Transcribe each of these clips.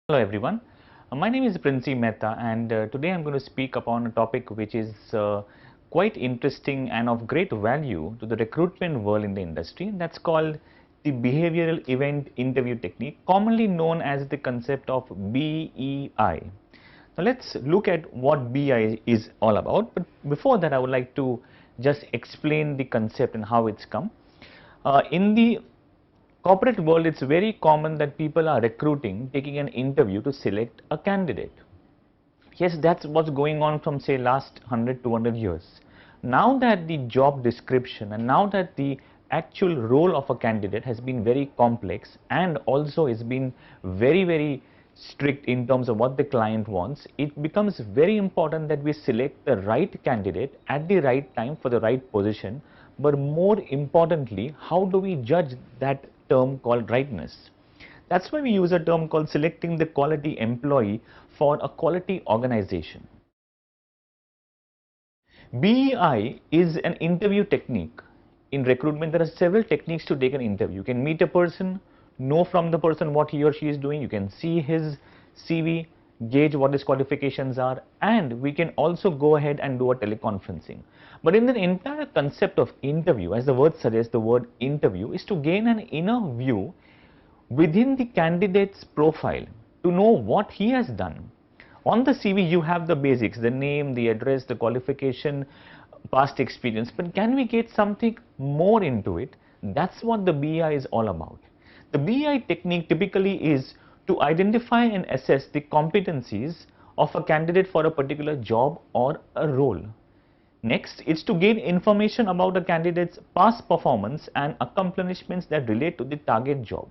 Hello everyone, my name is Princey Mehta and today I am going to speak upon a topic which is quite interesting and of great value to the recruitment world in the industry. That's called the behavioral event interview technique, commonly known as the concept of BEI. Now let's look at what BEI is all about, but before that I would like to just explain the concept and how it's come. In the corporate world, it's very common that people are recruiting, taking an interview to select a candidate. Yes, that's what's going on from say last 100, 200 years. Now that the job description and now that the actual role of a candidate has been very complex and also has been very strict in terms of what the client wants, it becomes very important that we select the right candidate at the right time for the right position. But more importantly, how do we judge that term called rightness? That's why we use a term called selecting the quality employee for a quality organization. BEI is an interview technique. In recruitment, there are several techniques to take an interview. You can meet a person, know from the person what he or she is doing. You can see his CV, gauge what his qualifications are, and we can also go ahead and do a teleconferencing. But in the entire concept of interview, as the word suggests, the word interview is to gain an inner view within the candidate's profile to know what he has done. On the CV, you have the basics, the name, the address, the qualification, past experience, but can we get something more into it? That's what the BEI is all about. The BEI technique typically is to identify and assess the competencies of a candidate for a particular job or a role. Next, it's to gain information about a candidate's past performance and accomplishments that relate to the target job.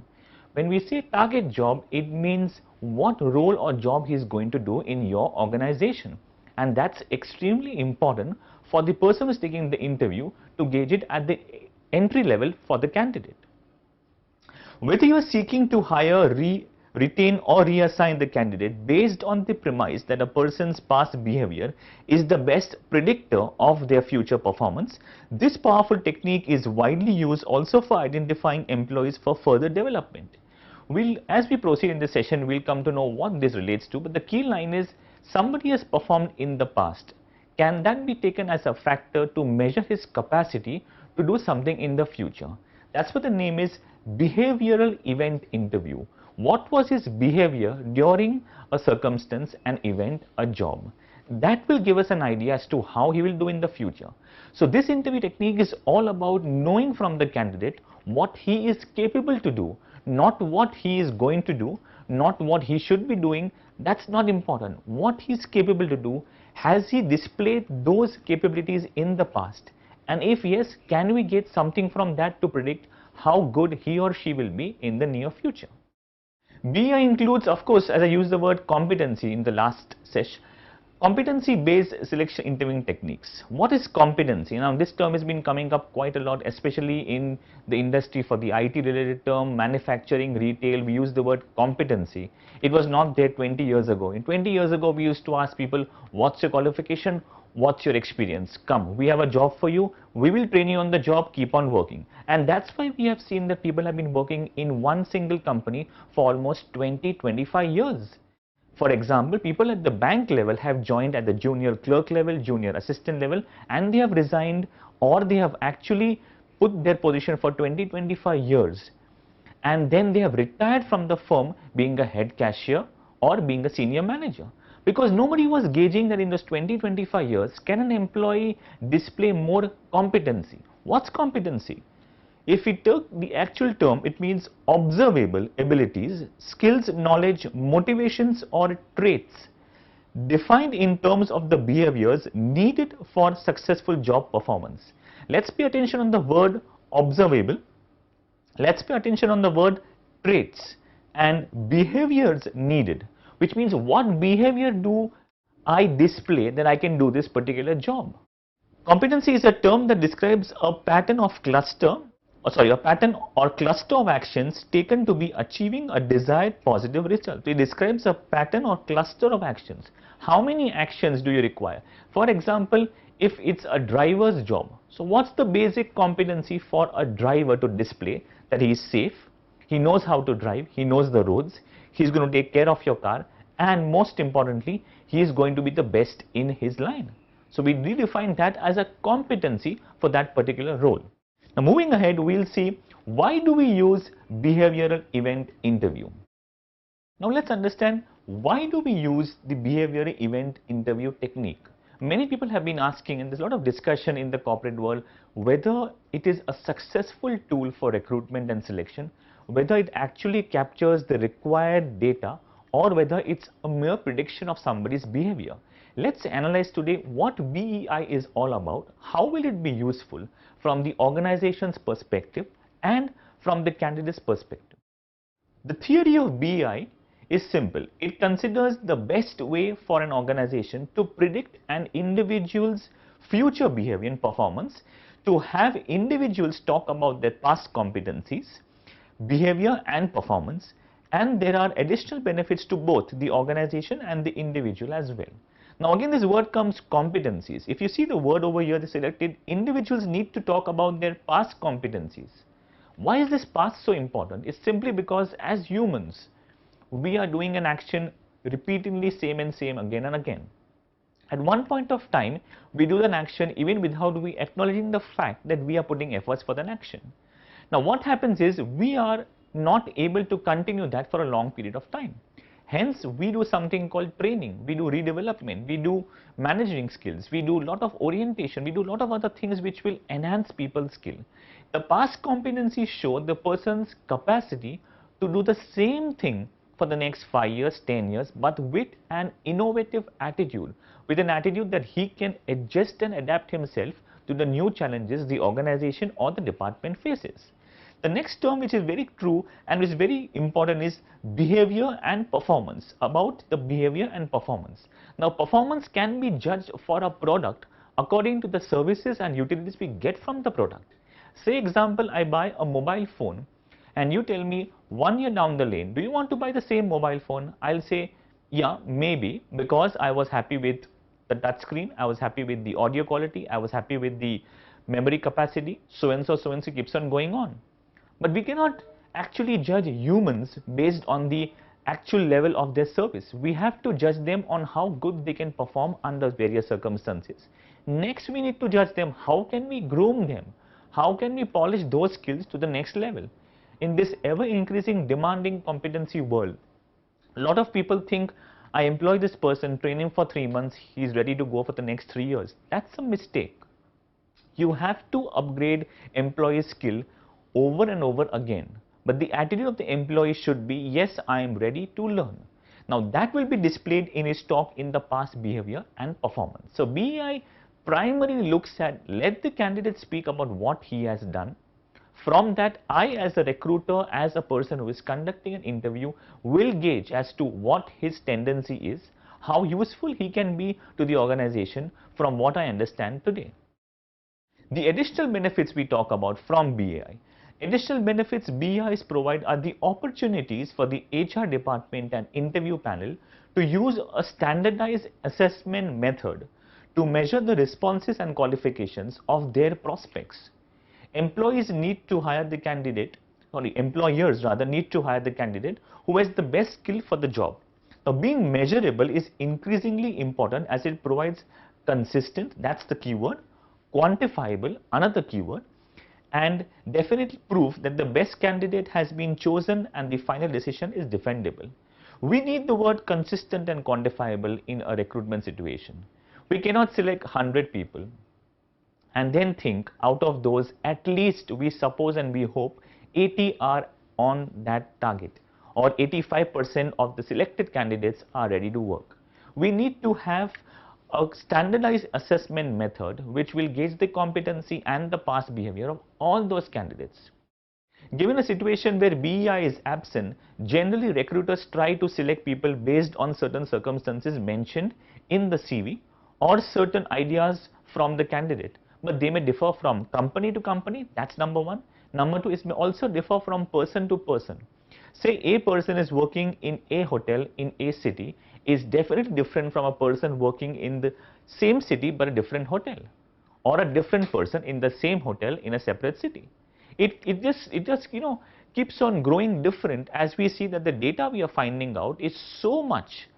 When we say target job, it means what role or job he is going to do in your organization. And that's extremely important for the person who is taking the interview to gauge it at the entry level for the candidate. Whether you are seeking to hire, retain or reassign the candidate based on the premise that a person's past behavior is the best predictor of their future performance, this powerful technique is widely used also for identifying employees for further development. As we proceed in this session, we'll come to know what this relates to, but the key line is somebody has performed in the past. Can that be taken as a factor to measure his capacity to do something in the future? That's what the name is, behavioral event interview. What was his behavior during a circumstance, an event, a job? That will give us an idea as to how he will do in the future. So this interview technique is all about knowing from the candidate what he is capable to do, not what he is going to do, not what he should be doing. That's not important. What he is capable to do, has he displayed those capabilities in the past? And if yes, can we get something from that to predict how good he or she will be in the near future? BEI includes, of course, as I used the word competency in the last session, competency-based selection interviewing techniques. What is competency? Now, this term has been coming up quite a lot, especially in the industry for the IT-related term, manufacturing, retail. We use the word competency. It was not there 20 years ago. In 20 years ago, we used to ask people, what's your qualification? What's your experience? Come, we have a job for you. We will train you on the job. Keep on working. And that's why we have seen that people have been working in one single company for almost 20-25 years. For example, people at the bank level have joined at the junior clerk level, junior assistant level, and they have resigned or they have actually put their position for 20-25 years. And then they have retired from the firm being a head cashier or being a senior manager. Because nobody was gauging that in those 20-25 years, can an employee display more competency? What's competency? If we took the actual term, it means observable abilities, skills, knowledge, motivations or traits defined in terms of the behaviors needed for successful job performance. Let's pay attention on the word observable. Let's pay attention on the word traits and behaviors needed, which means what behavior do I display that I can do this particular job. Competency is a term that describes a pattern or cluster of actions taken to be achieving a desired positive result. It describes a pattern or cluster of actions. How many actions do you require? For example, if it's a driver's job, so what's the basic competency for a driver to display? That he is safe, he knows how to drive, he knows the roads, he's going to take care of your car, and most importantly, he is going to be the best in his line. So we redefine that as a competency for that particular role. Now moving ahead, we'll see why do we use behavioral event interview. Now let's understand why do we use the behavioral event interview technique. Many people have been asking, and there's a lot of discussion in the corporate world, whether it is a successful tool for recruitment and selection, whether it actually captures the required data, or whether it's a mere prediction of somebody's behavior. Let's analyze today what BEI is all about, how will it be useful from the organization's perspective and from the candidate's perspective. The theory of BEI is simple. It considers the best way for an organization to predict an individual's future behavior and performance, to have individuals talk about their past competencies, behavior and performance, and there are additional benefits to both the organization and the individual as well. Now again, this word comes competencies. If you see the word over here, they selected individuals need to talk about their past competencies. Why is this past so important? It's simply because as humans, we are doing an action repeatedly, same and same, again and again. At one point of time, we do an action even without we acknowledging the fact that we are putting efforts for that action. Now what happens is we are not able to continue that for a long period of time. Hence, we do something called training, we do redevelopment, we do managing skills, we do a lot of orientation, we do a lot of other things which will enhance people's skill. The past competencies show the person's capacity to do the same thing for the next 5 years, 10 years, but with an innovative attitude, with an attitude that he can adjust and adapt himself to the new challenges the organization or the department faces. The next term which is very true and which is very important is behavior and performance, about the behavior and performance. Now performance can be judged for a product according to the services and utilities we get from the product. Say example, I buy a mobile phone and you tell me 1 year down the lane, do you want to buy the same mobile phone? I'll say, yeah, maybe, because I was happy with the touch screen, I was happy with the audio quality, I was happy with the memory capacity, so and so keeps on going on. But we cannot actually judge humans based on the actual level of their service. We have to judge them on how good they can perform under various circumstances. Next, we need to judge them. How can we groom them? How can we polish those skills to the next level? In this ever increasing demanding competency world, a lot of people think, I employ this person, train him for 3 months, he is ready to go for the next 3 years. That's a mistake. You have to upgrade employee skill over and over again. But the attitude of the employee should be, yes, I am ready to learn. Now that will be displayed in his talk in the past behavior and performance. So BEI primarily looks at, let the candidate speak about what he has done. From that, I as a recruiter, as a person who is conducting an interview, will gauge as to what his tendency is, how useful he can be to the organization from what I understand today. The additional benefits we talk about from BEI. Additional benefits BEIs provide are the opportunities for the HR department and interview panel to use a standardized assessment method to measure the responses and qualifications of their prospects. Employers need to hire the candidate, employers rather need to hire the candidate who has the best skill for the job. Now being measurable is increasingly important as it provides consistent, that's the keyword, quantifiable, another keyword, and definite proof that the best candidate has been chosen and the final decision is defendable. We need the word consistent and quantifiable in a recruitment situation. We cannot select 100 people and then think out of those at least we suppose and we hope 80 are on that target, or 85% of the selected candidates are ready to work. We need to have a standardized assessment method which will gauge the competency and the past behavior of all those candidates. Given a situation where BEI is absent, generally recruiters try to select people based on certain circumstances mentioned in the CV or certain ideas from the candidate, but they may differ from company to company. That's number one. Number two, it may also differ from person to person. Say a person is working in a hotel in a city is definitely different from a person working in the same city but a different hotel, or a different person in the same hotel in a separate city. It just keeps on growing different as we see that the data we are finding out is so much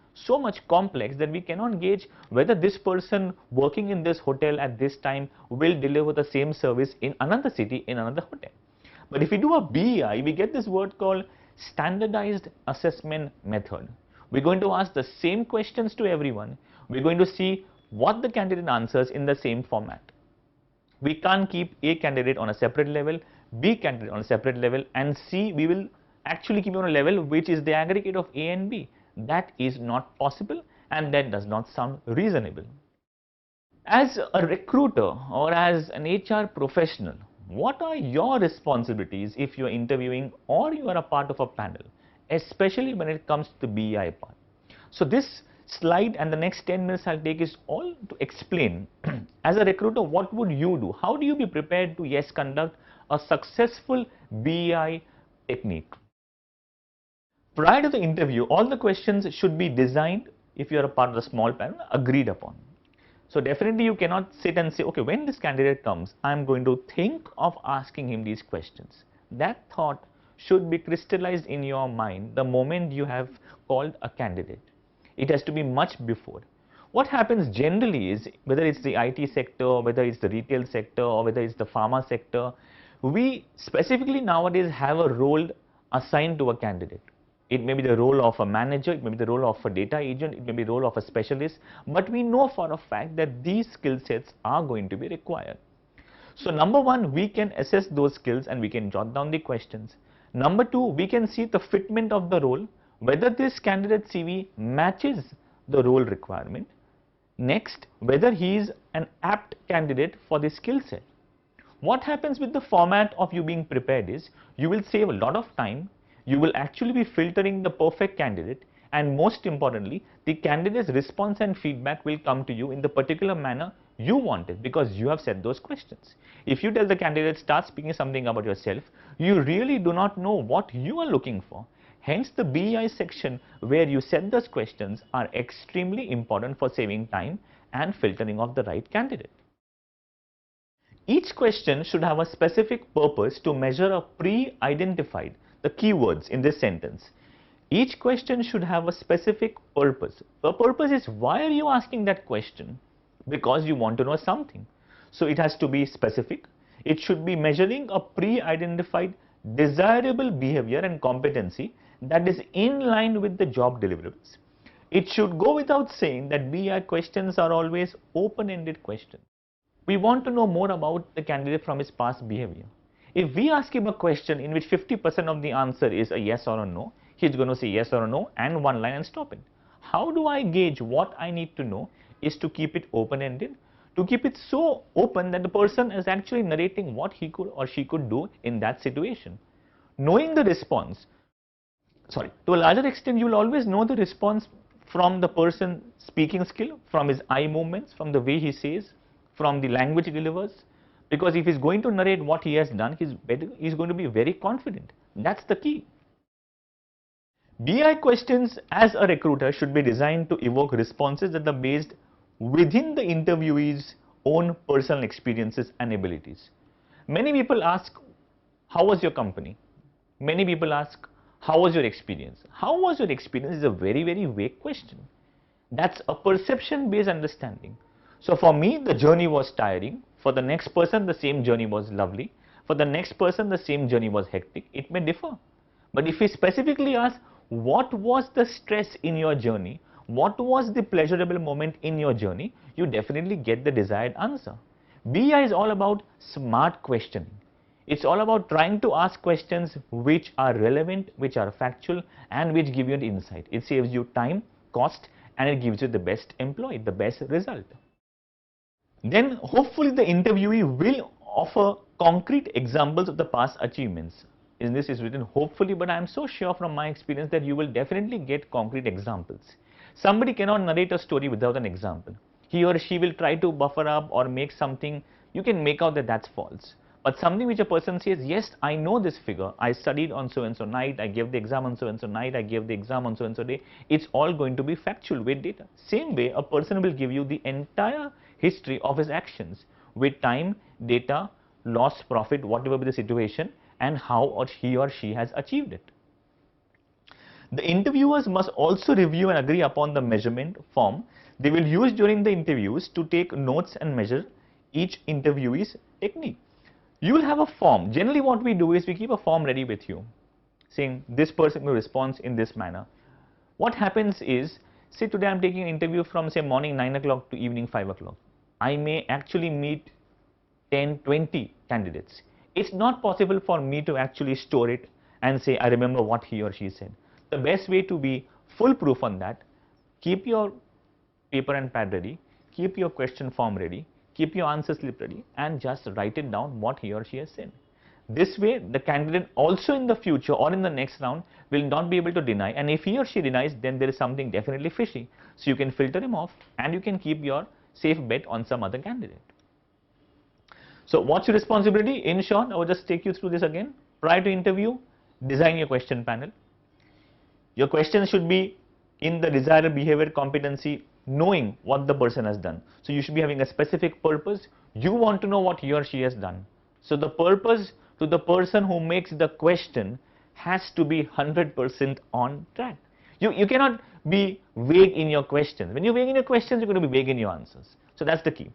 complex that we cannot gauge whether this person working in this hotel at this time will deliver the same service in another city in another hotel. But if we do a BEI, we get this word called standardized assessment method. We're going to ask the same questions to everyone. We're going to see what the candidate answers in the same format. We can't keep A candidate on a separate level, B candidate on a separate level, and C we will actually keep on a level which is the aggregate of A and B. That is not possible, and that does not sound reasonable. As a recruiter or as an HR professional, what are your responsibilities if you are interviewing or you are a part of a panel, especially when it comes to the BEI part? So this slide and the next 10 minutes I'll take is all to explain as a recruiter, what would you do? How do you be prepared to, yes, conduct a successful BEI technique? Prior to the interview, all the questions should be designed, if you are a part of the small panel, agreed upon. So definitely you cannot sit and say, okay, when this candidate comes, I'm going to think of asking him these questions. That thought should be crystallized in your mind the moment you have called a candidate. It has to be much before. What happens generally is, whether it's the IT sector, whether it's the retail sector, or whether it's the pharma sector, we specifically nowadays have a role assigned to a candidate. It may be the role of a manager, it may be the role of a data agent, it may be the role of a specialist, but we know for a fact that these skill sets are going to be required. So number one, we can assess those skills and we can jot down the questions. Number two, we can see the fitment of the role, whether this candidate CV matches the role requirement. Next, whether he is an apt candidate for the skill set. What happens with the format of you being prepared is, you will save a lot of time. You will actually be filtering the perfect candidate, and most importantly, the candidate's response and feedback will come to you in the particular manner you want it, because you have set those questions. If you tell the candidate, start speaking something about yourself, you really do not know what you are looking for. Hence, the BEI section where you set those questions are extremely important for saving time and filtering of the right candidate. Each question should have a specific purpose to measure a pre-identified the keywords in this sentence. Each question should have a specific purpose. The purpose is, why are you asking that question? Because you want to know something. So it has to be specific. It should be measuring a pre-identified desirable behavior and competency that is in line with the job deliverables. It should go without saying that BI questions are always open-ended questions. We want to know more about the candidate from his past behavior. If we ask him a question in which 50% of the answer is a yes or a no, he's going to say yes or a no and one line and stop it. How do I gauge what I need to know is to keep it open-ended, to keep it so open that the person is actually narrating what he could or she could do in that situation. Knowing the response, to a larger extent, you will always know the response from the person speaking skill, from his eye movements, from the way he says, from the language he delivers. Because if he's going to narrate what he has done, he's going to be very confident. That's the key. BI questions as a recruiter should be designed to evoke responses that are based within the interviewee's own personal experiences and abilities. Many people ask, how was your company? Many people ask, how was your experience? How was your experience is a very, very vague question. That's a perception-based understanding. So for me, the journey was tiring. For the next person, the same journey was lovely. For the next person, the same journey was hectic. It may differ. But if we specifically ask, what was the stress in your journey? What was the pleasurable moment in your journey? You definitely get the desired answer. BI is all about smart questioning. It's all about trying to ask questions which are relevant, which are factual, and which give you an insight. It saves you time, cost, and it gives you the best employee, the best result. Then hopefully the interviewee will offer concrete examples of the past achievements. In this is written hopefully, but I am so sure from my experience that you will definitely get concrete examples. Somebody cannot narrate a story without an example. He or she will try to buffer up or make something, you can make out that that's false. But something which a person says, yes, I know this figure, I studied on so and so night, I gave the exam on so and so night, I gave the exam on so and so day, it's all going to be factual with data. Same way, a person will give you the entire history of his actions with time, data, loss, profit, whatever be the situation, and how he or she has achieved it. The interviewers must also review and agree upon the measurement form they will use during the interviews to take notes and measure each interviewee's technique. You will have a form. Generally what we do is we keep a form ready with you saying this person will respond in this manner. What happens is, say today I am taking an interview from say morning 9 o'clock to evening 5 o'clock. I may actually meet 10, 20 candidates. It's not possible for me to actually store it and say I remember what he or she said. The best way to be foolproof on that, keep your paper and pad ready, keep your question form ready, keep your answer slip ready, and just write it down what he or she has said. This way the candidate also in the future or in the next round will not be able to deny, and if he or she denies, then there is something definitely fishy. So you can filter him off and you can keep your safe bet on some other candidate. So what's your responsibility? In short, I will just take you through this again. Prior to interview, design your question panel. Your questions should be in the desired behavior competency, knowing what the person has done. So you should be having a specific purpose. You want to know what he or she has done. So the purpose to the person who makes the question has to be 100% on track. You cannot be vague in your questions. When you're vague in your questions, you're going to be vague in your answers. So that's the key.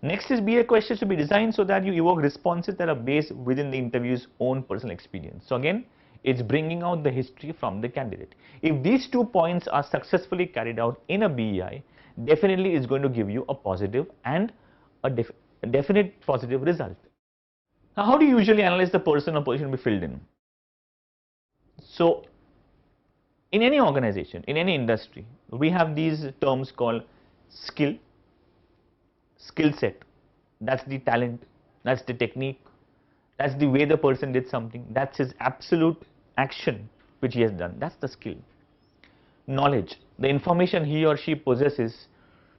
Next is BA questions should be designed so that you evoke responses that are based within the interview's own personal experience. So again, it's bringing out the history from the candidate. If these 2 points are successfully carried out in a BEI, definitely it's going to give you a positive and a definite positive result. Now, how do you usually analyze the person or position to be filled in? So, in any organization, in any industry, we have these terms called skill set, that's the talent, that's the technique, that's the way the person did something, that's his absolute action which he has done, that's the skill. Knowledge, the information he or she possesses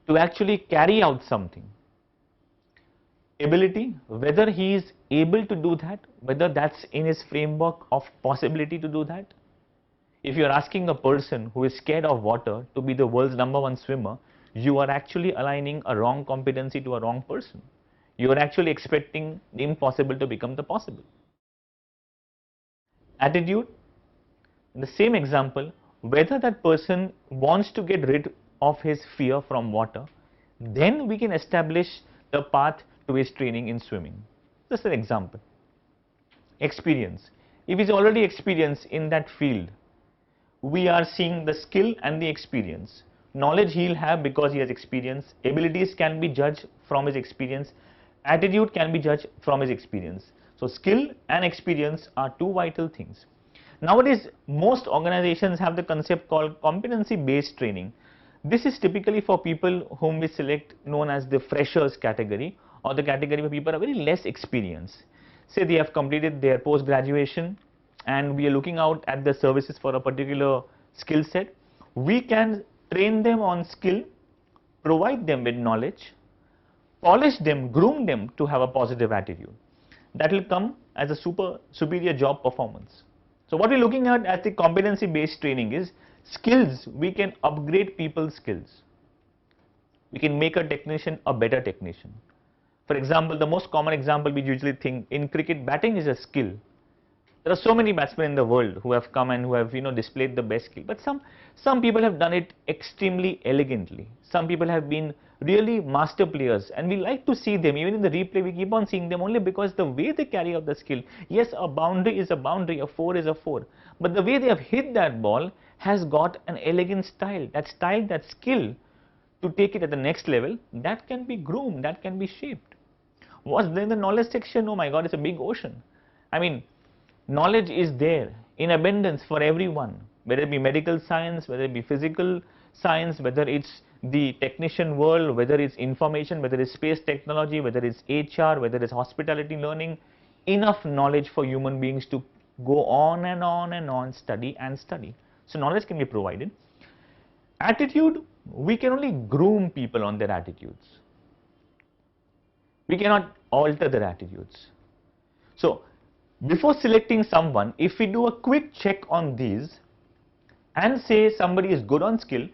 to actually carry out something. Ability, whether he is able to do that, whether that's in his framework of possibility to do that. If you are asking a person who is scared of water to be the world's #1 swimmer, you are actually aligning a wrong competency to a wrong person. You are actually expecting the impossible to become the possible. Attitude, in the same example, whether that person wants to get rid of his fear from water, then we can establish the path to his training in swimming. Just an example. Experience, if he's already experienced in that field, we are seeing the skill and the experience. Knowledge he'll have because he has experience. Abilities can be judged from his experience. Attitude can be judged from his experience. So skill and experience are 2 vital things. Nowadays, most organizations have the concept called competency based training. This is typically for people whom we select known as the freshers category, or the category where people are very less experienced. Say they have completed their post graduation and we are looking out at the services for a particular skill set. We can train them on skill, provide them with knowledge, polish them, groom them to have a positive attitude. That will come as a superior job performance. So what we're looking at as the competency based training is skills. We can upgrade people's skills. We can make a technician a better technician. For example, the most common example we usually think in cricket, batting is a skill. There are so many batsmen in the world who have come and who have displayed the best skill, but some people have done it extremely elegantly. Some people have been really master players, and we like to see them. Even in the replay, we keep on seeing them only because the way they carry out the skill. Yes, a boundary is a boundary, a 4 is a 4, but the way they have hit that ball has got an elegant style. That style, that skill to take it at the next level, that can be groomed, that can be shaped. What's there in the knowledge section? Oh my God, it's a big ocean. I mean, knowledge is there in abundance for everyone, whether it be medical science, whether it be physical science, whether it's the technician world, whether it's information, whether it's space technology, whether it's HR, whether it's hospitality learning. Enough knowledge for human beings to go on and on and on, study and study. So knowledge can be provided. Attitude, we can only groom people on their attitudes. We cannot alter their attitudes. So before selecting someone, if we do a quick check on these and say somebody is good on skill,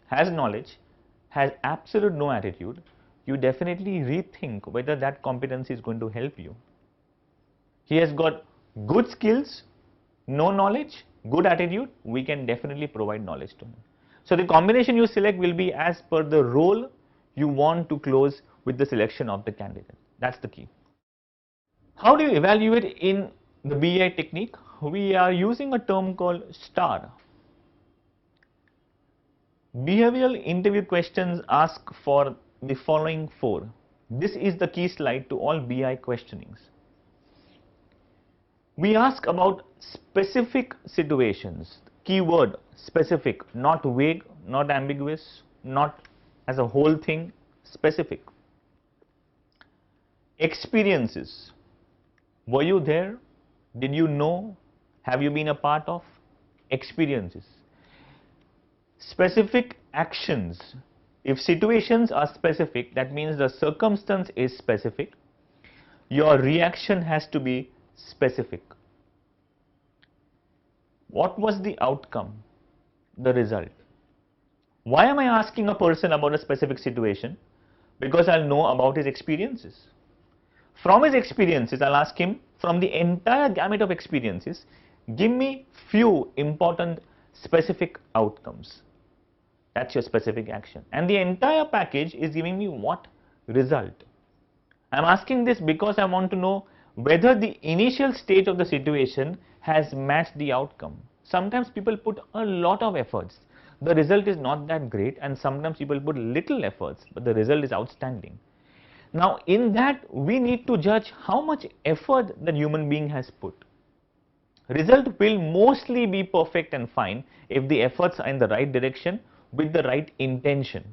has knowledge, has absolute no attitude, you definitely rethink whether that competency is going to help you. he has got good skills, no knowledge, good attitude, we can definitely provide knowledge to him. So the combination you select will be as per the role you want to close with the selection of the candidate. That's the key. How do you evaluate in the BI technique? We are using a term called STAR. Behavioral interview questions ask for the following 4. This is the key slide to all BI questionings. We ask about specific situations, keyword specific, not vague, not ambiguous, not as a whole thing, specific. Experiences, were you there? Did you know? Have you been a part of? Experiences. Specific actions, if situations are specific, that means the circumstance is specific, your reaction has to be specific. What was the outcome, the result? Why am I asking a person about a specific situation? Because I'll know about his experiences. From his experiences, I'll ask him, from the entire gamut of experiences, give me few important specific outcomes. That's your specific action. And the entire package is giving me what result? I'm asking this because I want to know whether the initial stage of the situation has matched the outcome. Sometimes people put a lot of efforts. The result is not that great, and sometimes people put little efforts, but the result is outstanding. Now, in that, we need to judge how much effort the human being has put. Result will mostly be perfect and fine if the efforts are in the right direction with the right intention.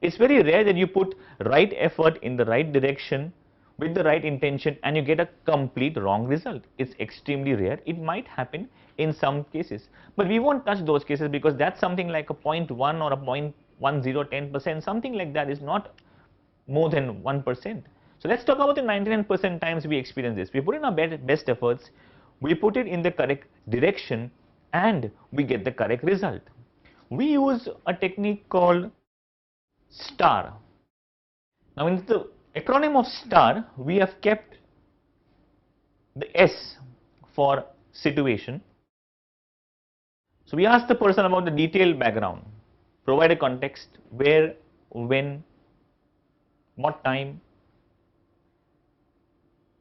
It's very rare that you put right effort in the right direction with the right intention and you get a complete wrong result. It's extremely rare. It might happen in some cases, but we won't touch those cases because that's something like a 0.1 or a 0.10%, something like that is not more than 1%. So let's talk about the 99% times we experience this. We put in our best efforts, we put it in the correct direction, and we get the correct result. We use a technique called STAR. Now, in the acronym of STAR, we have kept the S for situation. So we ask the person about the detailed background, provide a context, where, when, what time,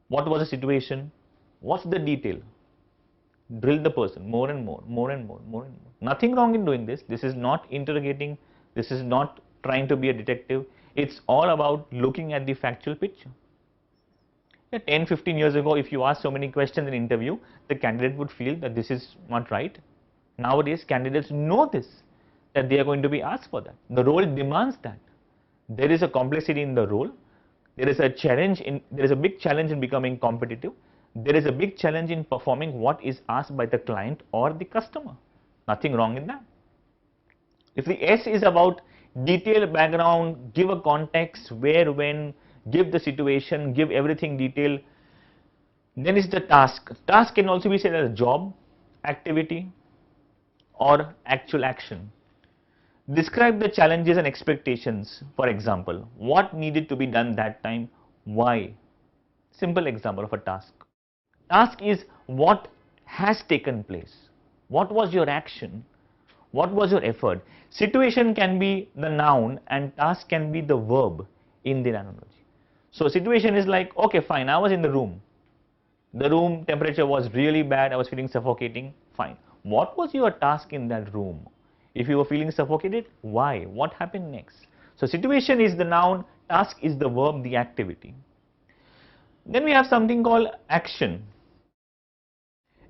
what was the situation, what's the detail. Drill the person more and more, more and more, more and more. Nothing wrong in doing this. This is not interrogating. This is not trying to be a detective. It's all about looking at the factual picture. 10, 15 years ago, if you ask so many questions in an interview, the candidate would feel that this is not right. Nowadays, candidates know this, that they are going to be asked for that. The role demands that. There is a complexity in the role. There is a big challenge in becoming competitive. There is a big challenge in performing what is asked by the client or the customer. Nothing wrong in that. If the S is about detailed background, give a context, where, when, give the situation, give everything detail, then it's the task. Task can also be said as a job, activity, or actual action. Describe the challenges and expectations. For example, what needed to be done that time, why? Simple example of a task. Task is what has taken place. What was your action? What was your effort? Situation can be the noun and task can be the verb in the analogy. So situation is like, okay, fine, I was in the room. The room temperature was really bad. I was feeling suffocating. Fine. What was your task in that room? If you were feeling suffocated, why? What happened next? So situation is the noun, task is the verb, the activity. Then we have something called action.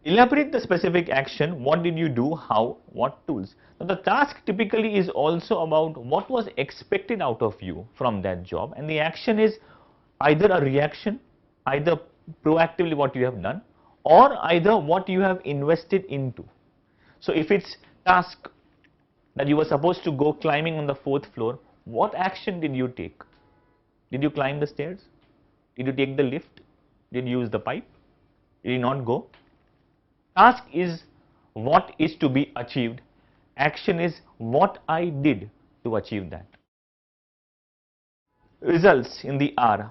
Elaborate the specific action. What did you do? How? What tools? Now, the task typically is also about what was expected out of you from that job, and the action is either a reaction, either proactively what you have done, or either what you have invested into. So if it's task that you were supposed to go climbing on the 4th floor, what action did you take? Did you climb the stairs? Did you take the lift? Did you use the pipe? Did you not go? Task is what is to be achieved. Action is what I did to achieve that. Results in the R.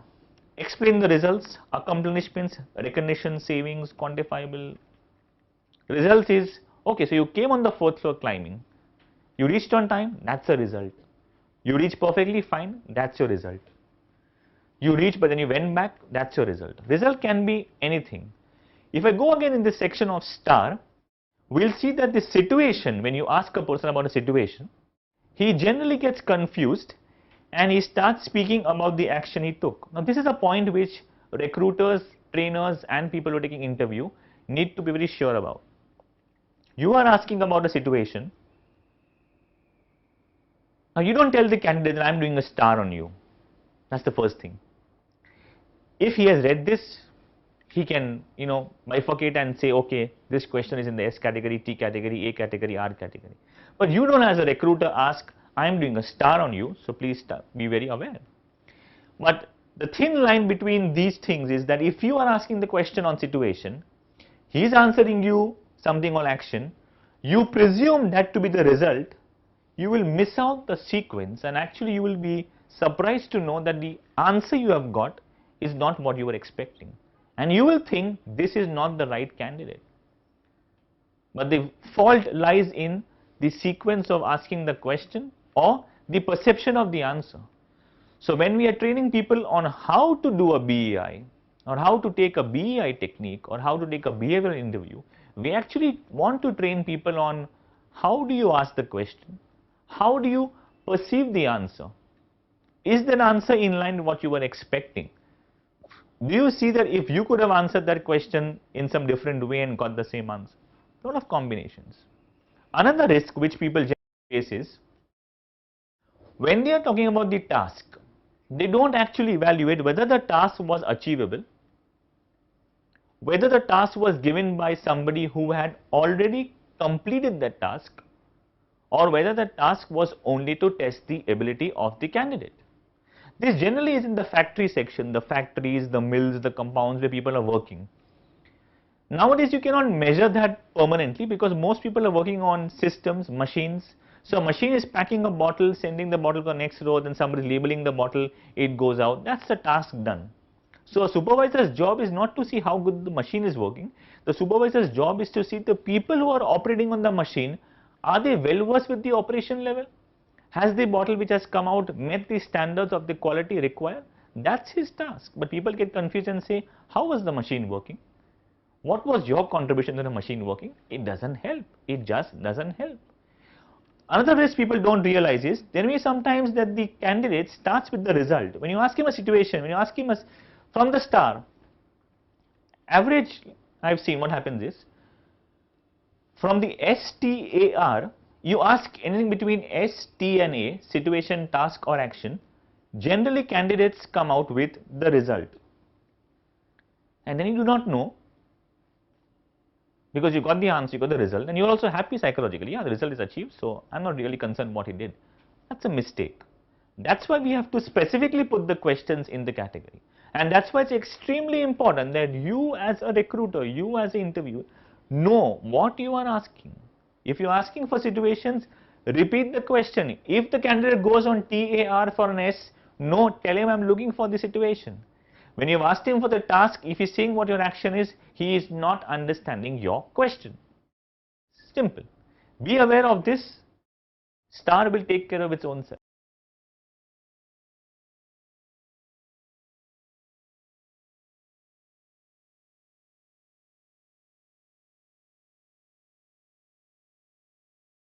Explain the results, accomplishments, recognition, savings, quantifiable. Results is, okay, so you came on the 4th floor climbing. You reached on time, that's a result. You reached perfectly fine, that's your result. You reached but then you went back, that's your result. Result can be anything. If I go again in this section of star, we'll see that the situation, when you ask a person about a situation, he generally gets confused and he starts speaking about the action he took. Now this is a point which recruiters, trainers and people who are taking interview need to be very sure about. You are asking about a situation. Now you don't tell the candidate that I'm doing a star on you. That's the first thing. If he has read this, he can, bifurcate and say, okay, this question is in the S category, T category, A category, R category. But you don't, as a recruiter, ask, I am doing a star on you, so please be very aware. But the thin line between these things is that if you are asking the question on situation, he is answering you something on action, you presume that to be the result, you will miss out the sequence and actually you will be surprised to know that the answer you have got is not what you were expecting. And you will think this is not the right candidate. But the fault lies in the sequence of asking the question or the perception of the answer. So when we are training people on how to do a BEI or how to take a BEI technique or how to take a behavioral interview, we actually want to train people on how do you ask the question, how do you perceive the answer, is that answer in line with what you were expecting. Do you see that if you could have answered that question in some different way and got the same answer? A lot of combinations. Another risk which people generally face is when they are talking about the task, they don't actually evaluate whether the task was achievable, whether the task was given by somebody who had already completed that task, or whether the task was only to test the ability of the candidate. This generally is in the factory section, the factories, the mills, the compounds where people are working. Nowadays you cannot measure that permanently because most people are working on systems, machines. So a machine is packing a bottle, sending the bottle to the next row, then somebody is labeling the bottle, it goes out. That's the task done. So a supervisor's job is not to see how good the machine is working. The supervisor's job is to see the people who are operating on the machine, are they well versed with the operation level? Has the bottle which has come out met the standards of the quality required? That's his task. But people get confused and say, how was the machine working? What was your contribution to the machine working? It doesn't help. It just doesn't help. Another risk people don't realize is there may be sometimes that the candidate starts with the result. When you ask him a situation, when you ask him from the star, average, I've seen what happens is, from the STAR, you ask anything between S, T and A, situation, task or action, generally candidates come out with the result. And then you do not know, because you got the answer, you got the result, and you're also happy psychologically, yeah, the result is achieved, so I'm not really concerned what he did. That's a mistake. That's why we have to specifically put the questions in the category. And that's why it's extremely important that you as a recruiter, you as an interviewer, know what you are asking. If you're asking for situations, repeat the question. If the candidate goes on TAR for an S, no, tell him I'm looking for the situation. When you've asked him for the task, if he's saying what your action is, he is not understanding your question. Simple. Be aware of this. Star will take care of its own self.